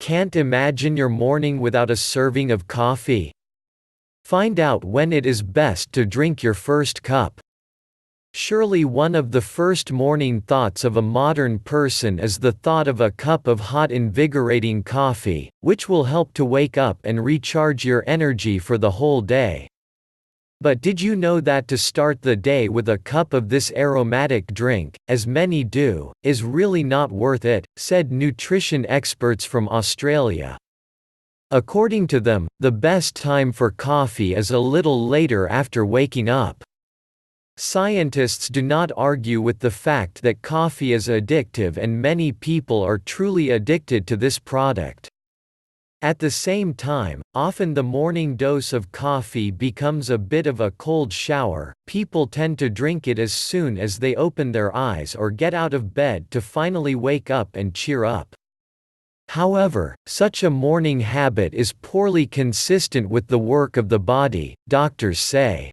Can't imagine your morning without a serving of coffee? Find out when it is best to drink your first cup. Surely one of the first morning thoughts of a modern person is the thought of a cup of hot invigorating coffee, which will help to wake up and recharge your energy for the whole day. But did you know that to start the day with a cup of this aromatic drink, as many do, is really not worth it, said nutrition experts from Australia. According to them, the best time for coffee is a little later after waking up. Scientists do not argue with the fact that coffee is addictive and many people are truly addicted to this product. At the same time, often the morning dose of coffee becomes a bit of a cold shower. People tend to drink it as soon as they open their eyes or get out of bed to finally wake up and cheer up. However, such a morning habit is poorly consistent with the work of the body, doctors say.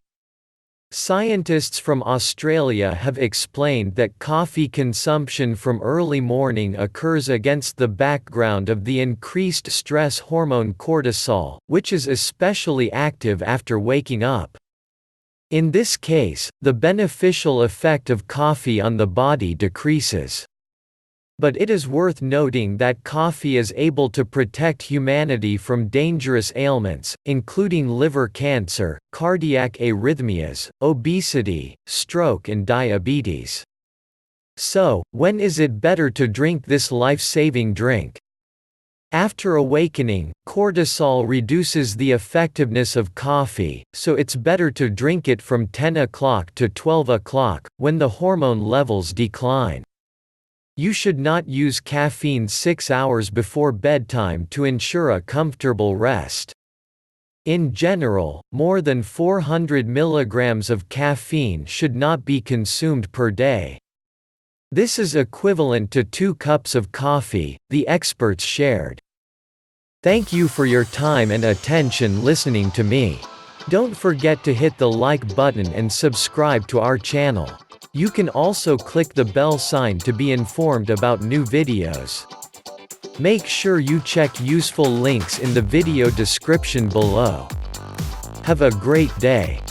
Scientists from Australia have explained that coffee consumption from early morning occurs against the background of the increased stress hormone cortisol, which is especially active after waking up. In this case, the beneficial effect of coffee on the body decreases. But it is worth noting that coffee is able to protect humanity from dangerous ailments, including liver cancer, cardiac arrhythmias, obesity, stroke and diabetes. So, when is it better to drink this life-saving drink? After awakening, cortisol reduces the effectiveness of coffee, so it's better to drink it from 10 o'clock to 12 o'clock, when the hormone levels decline. You should not use caffeine 6 hours before bedtime to ensure a comfortable rest. In general, more than 400 milligrams of caffeine should not be consumed per day. This is equivalent to 2 cups of coffee, the experts shared. Thank you for your time and attention listening to me. Don't forget to hit the like button and subscribe to our channel. You can also click the bell sign to be informed about new videos. Make sure you check useful links in the video description below. Have a great day.